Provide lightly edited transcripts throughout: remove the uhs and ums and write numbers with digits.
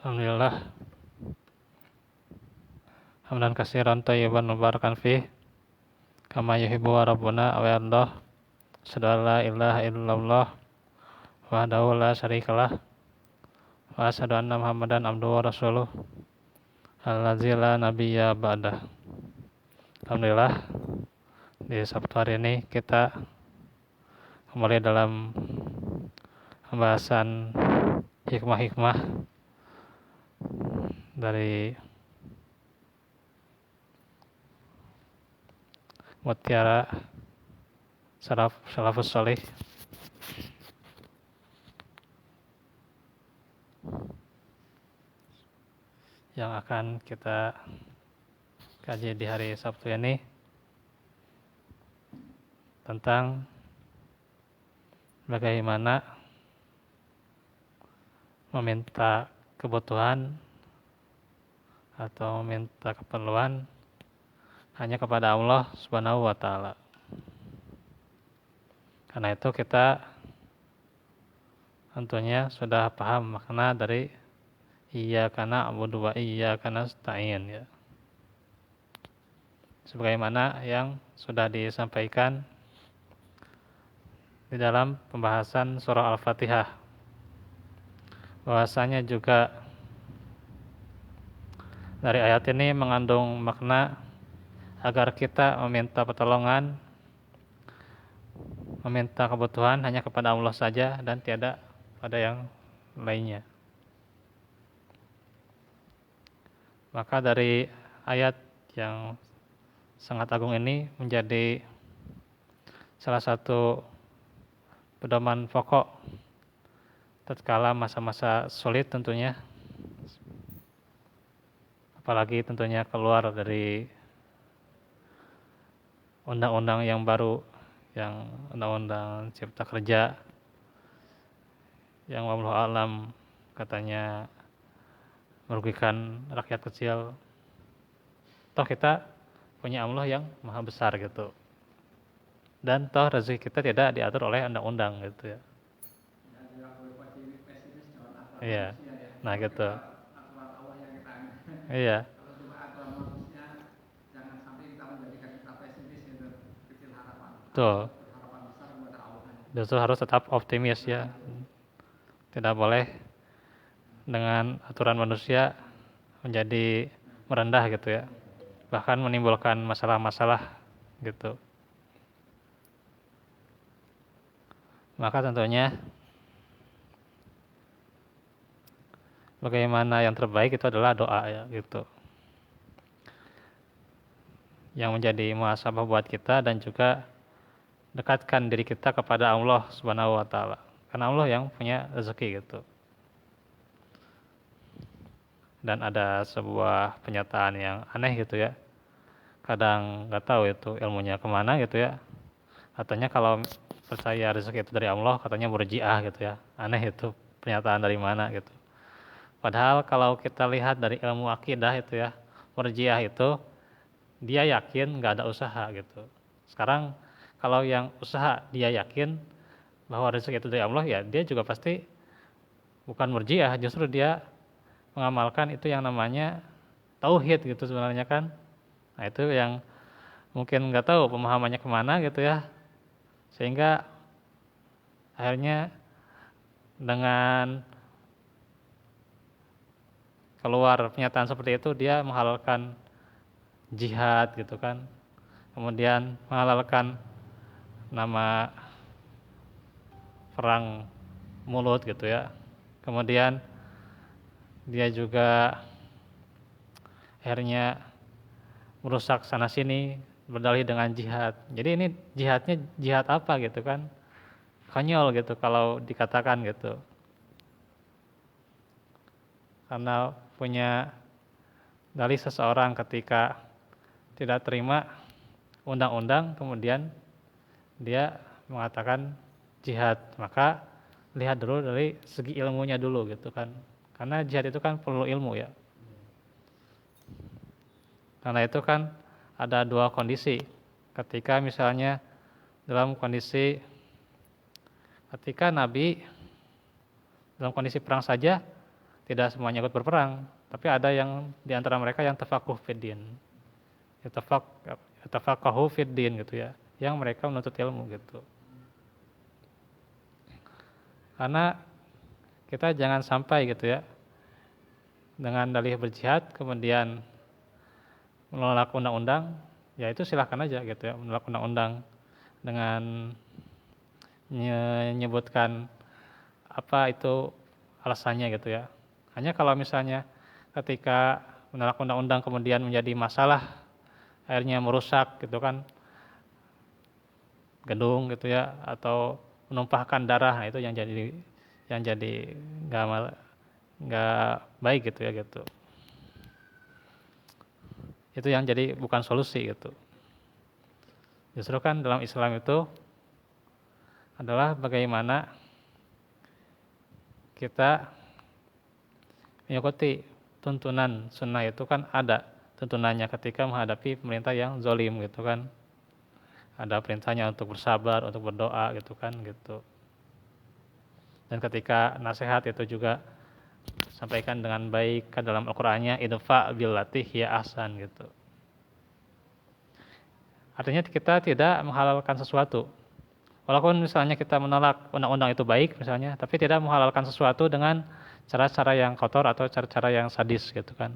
Alhamdulillah, hamdan katsiran thayyiban mubarakan fih, kama yuhibbu rabbuna wa yardah. Asyhadu an la ilaha illallah wahdahu la syarikalah wa asyhadu anna Muhammadan abduhu wa rasuluh allazi la nabiyya ba'dah. Alhamdulillah, di Sabtu hari ini kita kembali dalam pembahasan hikmah-hikmah dari mutiara salafus salih yang akan kita kaji di hari Sabtu ini tentang bagaimana meminta kebutuhan atau meminta keperluan hanya kepada Allah Subhanahu wa taala. Karena itu kita tentunya sudah paham makna dari iyyaka na'budu wa iyyaka nasta'in ya. Sebagaimana yang sudah disampaikan di dalam pembahasan surah Al-Fatihah, bahwasanya juga dari ayat ini mengandung makna agar kita meminta pertolongan, meminta kebutuhan hanya kepada Allah saja dan tiada pada yang lainnya. Maka dari ayat yang sangat agung ini menjadi salah satu pedoman pokok tatkala masa-masa sulit tentunya, apalagi tentunya keluar dari undang-undang yang baru, yang undang-undang cipta kerja yang wallahu alam katanya merugikan rakyat kecil. Toh kita punya Allah yang maha besar gitu, dan toh rezeki kita tidak diatur oleh undang-undang gitu ya. Iya, nah gitu. Iya. Betul. Justru harus tetap optimis ya. Tidak boleh dengan aturan manusia menjadi merendah gitu ya. Bahkan menimbulkan masalah-masalah gitu. Maka tentunya bagaimana yang terbaik itu adalah doa ya gitu. Yang menjadi muhasabah buat kita dan juga dekatkan diri kita kepada Allah Subhanahu wa taala. Karena Allah yang punya rezeki gitu. Dan ada sebuah pernyataan yang aneh gitu ya. Kadang nggak tahu itu ilmunya kemana gitu ya. Katanya kalau percaya rezeki itu dari Allah, katanya murji'ah gitu ya. Aneh itu pernyataan dari mana gitu. Padahal kalau kita lihat dari ilmu akidah itu ya, murji'ah itu dia yakin nggak ada usaha gitu. Sekarang kalau yang usaha dia yakin bahwa rezeki itu dari Allah, ya dia juga pasti bukan murji'ah, justru dia mengamalkan itu yang namanya tauhid gitu sebenarnya kan. Nah itu yang mungkin nggak tahu pemahamannya kemana gitu ya, sehingga akhirnya dengan keluar pernyataan seperti itu dia menghalalkan jihad gitu kan, kemudian menghalalkan nama perang mulut gitu ya, kemudian dia juga akhirnya merusak sana sini berdalih dengan jihad. Jadi ini jihadnya jihad apa gitu kan, konyol gitu kalau dikatakan gitu, karena punya dalih seseorang ketika tidak terima undang-undang kemudian dia mengatakan jihad, maka lihat dulu dari segi ilmunya dulu gitu kan, karena jihad itu kan perlu ilmu ya. Karena itu kan ada dua kondisi, ketika misalnya dalam kondisi ketika Nabi dalam kondisi perang saja tidak semuanya ikut berperang, tapi ada yang di antara mereka yang tafaquh fiddin. Tafaqahu fiddin gitu ya, yang mereka menuntut ilmu gitu. Karena kita jangan sampai gitu ya, dengan dalih berjihad kemudian menolak undang-undang, ya itu silahkan aja gitu ya, menolak undang-undang dengan menyebutkan apa itu alasannya gitu ya. Hanya kalau misalnya ketika menolak undang-undang kemudian menjadi masalah, akhirnya merusak gitu kan gedung gitu ya, atau menumpahkan darah, nah itu yang jadi nggak baik gitu ya gitu. Itu yang jadi bukan solusi gitu. Justru kan dalam Islam itu adalah bagaimana kita mengikuti tuntunan sunnah. Itu kan ada tuntunannya ketika menghadapi pemerintah yang zalim gitu kan. Ada perintahnya untuk bersabar, untuk berdoa gitu kan gitu. Dan ketika nasihat itu juga sampaikan dengan baik, kan dalam Al-Qur'annya idfa billati hiya ahsan gitu. Artinya kita tidak menghalalkan sesuatu. Walaupun misalnya kita menolak undang-undang itu baik misalnya, tapi tidak menghalalkan sesuatu dengan cara-cara yang kotor atau cara-cara yang sadis gitu kan.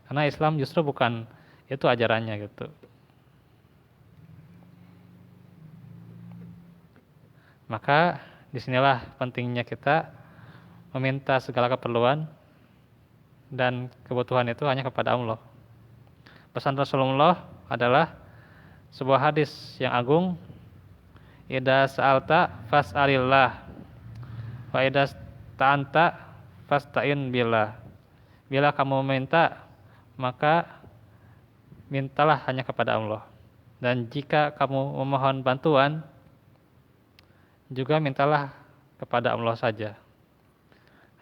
Karena Islam justru bukan itu ajarannya gitu. Maka disinilah pentingnya kita meminta segala keperluan dan kebutuhan itu hanya kepada Allah. Pesan Rasulullah adalah sebuah hadis yang agung, idza sa'alta fas'alillah wa idza ta'anta fasta'in billah. Bila kamu meminta, maka mintalah hanya kepada Allah. Dan jika kamu memohon bantuan, juga mintalah kepada Allah saja.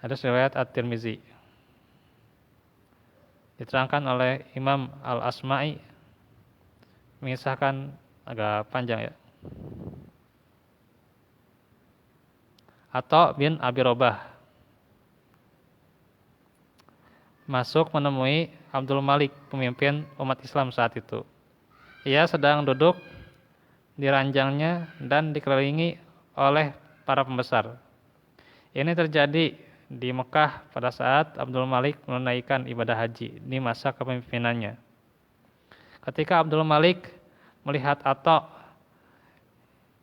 Hadis riwayat At-Tirmizi. Diterangkan oleh Imam Al-Asma'i, mengisahkan agak panjang ya. Atha bin Abi Robah masuk menemui Abdul Malik, pemimpin umat Islam saat itu. Ia sedang duduk di ranjangnya dan dikelilingi oleh para pembesar. Ini terjadi di Mekah pada saat Abdul Malik menunaikan ibadah haji di masa kepemimpinannya. Ketika Abdul Malik melihat Atha,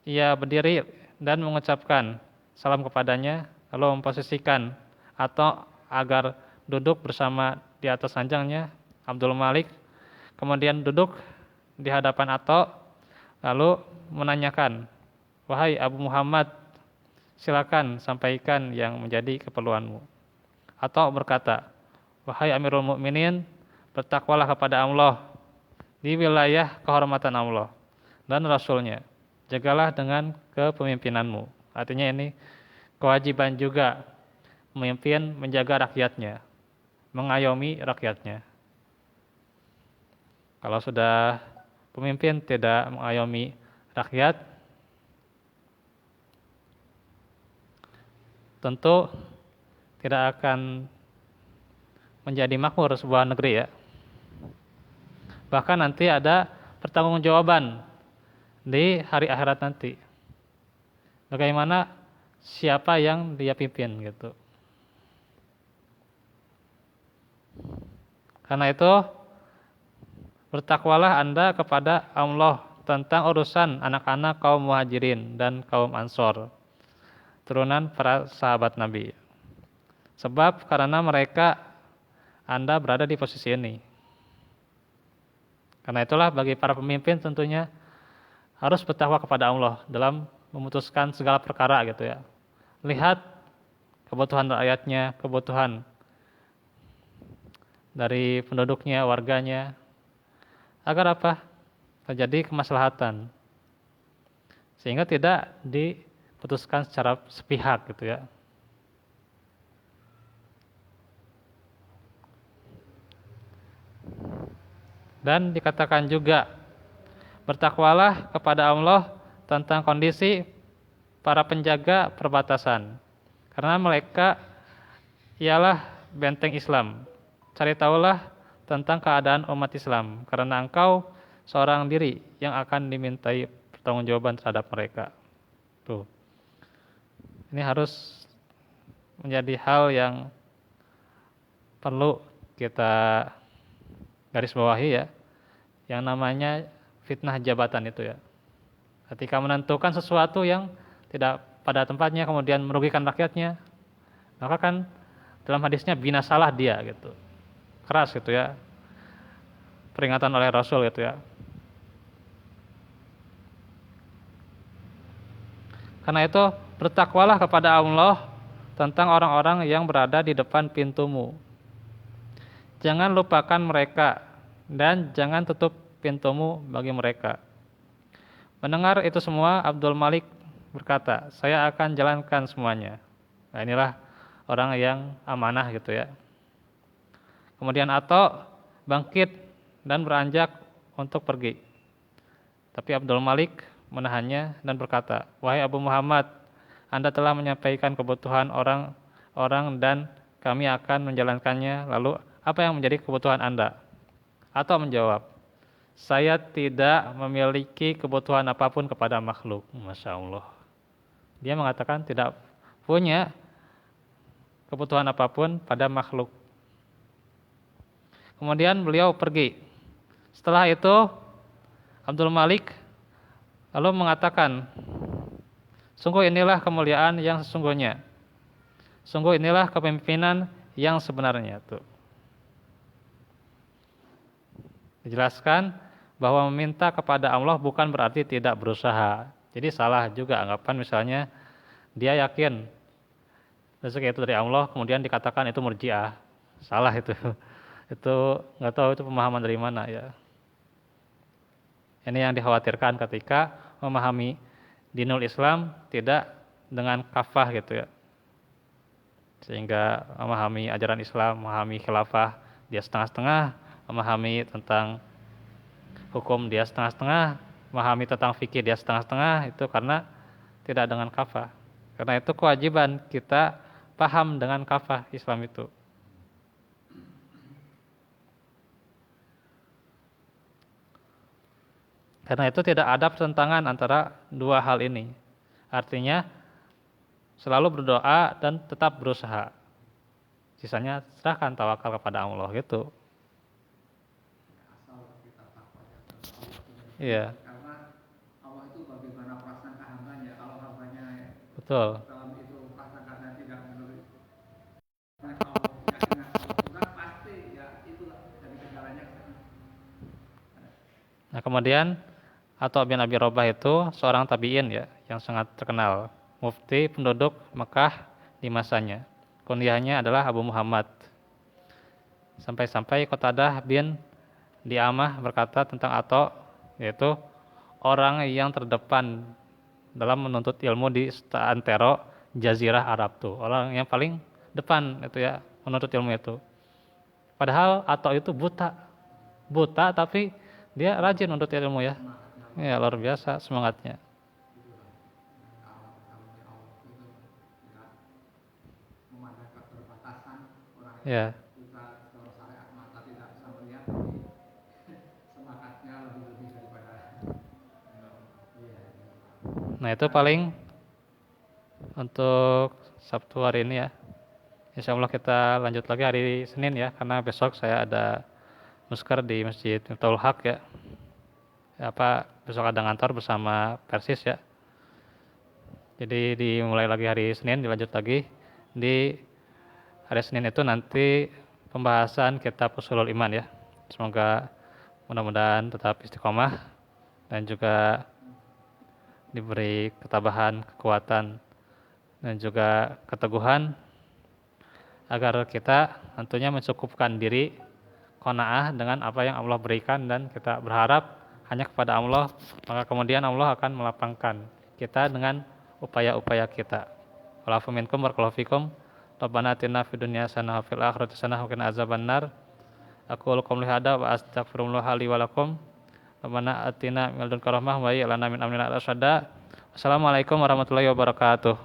ia berdiri dan mengucapkan salam kepadanya, lalu memposisikan Atha agar duduk bersama di atas ranjangnya. Abdul Malik kemudian duduk di hadapan Atha, lalu menanyakan, "Wahai Abu Muhammad, silakan sampaikan yang menjadi keperluanmu." Atha berkata, "Wahai Amirul Mukminin, bertakwalah kepada Allah di wilayah kehormatan Allah dan Rasul-Nya. Jagalah dengan kepemimpinanmu." Artinya ini kewajiban juga pemimpin menjaga rakyatnya, mengayomi rakyatnya. Kalau sudah pemimpin tidak mengayomi rakyat, tentu tidak akan menjadi makmur sebuah negeri ya. Bahkan nanti ada pertanggungjawaban di hari akhirat nanti. Bagaimana siapa yang dia pimpin gitu. Karena itu bertakwalah Anda kepada Allah tentang urusan anak-anak kaum Muhajirin dan kaum Ansor, turunan para sahabat Nabi. Sebab karena mereka Anda berada di posisi ini. Karena itulah bagi para pemimpin tentunya harus bertakwa kepada Allah dalam memutuskan segala perkara gitu ya. Lihat kebutuhan rakyatnya, kebutuhan dari penduduknya, warganya, agar apa? Terjadi kemaslahatan. Sehingga tidak diputuskan secara sepihak gitu ya. Dan dikatakan juga, bertakwalah kepada Allah tentang kondisi para penjaga perbatasan. Karena mereka ialah benteng Islam. Cari tahulah tentang keadaan umat Islam, karena engkau seorang diri yang akan dimintai pertanggungjawaban terhadap mereka. Tuh. Ini harus menjadi hal yang perlu kita garis bawahi ya. Yang namanya fitnah jabatan itu ya. Ketika menentukan sesuatu yang tidak pada tempatnya kemudian merugikan rakyatnya, maka kan dalam hadisnya binasalah dia gitu. Keras gitu ya. Peringatan oleh Rasul gitu ya. Karena itu bertakwalah kepada Allah tentang orang-orang yang berada di depan pintumu. Jangan lupakan mereka dan jangan tutup pintumu bagi mereka. Mendengar itu semua, Abdul Malik berkata, saya akan jalankan semuanya. Nah, inilah orang yang amanah gitu ya. Kemudian Atta bangkit dan beranjak untuk pergi. Tapi Abdul Malik menahannya dan berkata, wahai Abu Muhammad, Anda telah menyampaikan kebutuhan orang-orang dan kami akan menjalankannya. Lalu apa yang menjadi kebutuhan Anda? Atta menjawab, saya tidak memiliki kebutuhan apapun kepada makhluk. Masya Allah. Dia mengatakan tidak punya kebutuhan apapun pada makhluk. Kemudian beliau pergi. Setelah itu Abdul Malik lalu mengatakan, sungguh inilah kemuliaan yang sesungguhnya. Sungguh inilah kepemimpinan yang sebenarnya. Tuh. Dijelaskan bahwa meminta kepada Allah bukan berarti tidak berusaha. Jadi salah juga anggapan misalnya dia yakin rezeki itu dari Allah, kemudian dikatakan itu murjiah. Salah itu. Itu nggak tahu itu pemahaman dari mana ya. Ini yang dikhawatirkan ketika memahami dinul Islam tidak dengan kafah gitu ya. Sehingga memahami ajaran Islam, memahami khilafah dia setengah-setengah, memahami tentang hukum dia setengah-setengah, memahami tentang fikih dia setengah-setengah, itu karena tidak dengan kafah. Karena itu kewajiban kita paham dengan kafah Islam itu. Karena itu tidak ada pertentangan antara dua hal ini. Artinya selalu berdoa dan tetap berusaha. Sisanya serahkan tawakal kepada Allah gitu. Iya. Karena Allah itu bagaimana prasangka hambanya. Kalau hambanya Betul. dalam itu prasangkanya tidak menurut kalau yakin Tuhan pasti ya itulah dari segalanya. Nah kemudian Atta bin Abi Robah itu seorang tabi'in ya yang sangat terkenal, mufti penduduk Mekah di masanya. Kunyahnya adalah Abu Muhammad. Sampai-sampai Qatadah bin Di'amah berkata tentang Atta, yaitu orang yang terdepan dalam menuntut ilmu di seantero jazirah Arab tuh, orang yang paling depan itu ya menuntut ilmu itu. Padahal Atta itu buta tapi dia rajin menuntut ilmu ya. Ya luar biasa semangatnya. Ya. Nah itu paling untuk Sabtu hari ini ya. Insya Allah kita lanjut lagi hari Senin ya, karena besok saya ada musker di Masjid Miftahul Haq ya. Besok ada ngantor bersama Persis ya. Jadi dimulai lagi hari Senin, dilanjut lagi. Di hari Senin itu nanti pembahasan kitab Ushulul Iman ya. Semoga mudah-mudahan tetap istiqomah dan juga diberi ketabahan, kekuatan dan juga keteguhan agar kita tentunya mencukupkan diri qanaah dengan apa yang Allah berikan dan kita berharap hanya kepada Allah, maka kemudian Allah akan melapangkan kita dengan upaya-upaya kita. Wa'afu minkum barakallahu fikum. Rabbana atina fid dunya hasanah wa fil akhirati hasanah wa qina azabannar. Aqulu qouli hadza wa astaghfirullah li wa lakum. Rabbana atina min ladunka rahmah wa hayyi lana min amrina rashada. Assalamualaikum warahmatullahi wabarakatuh.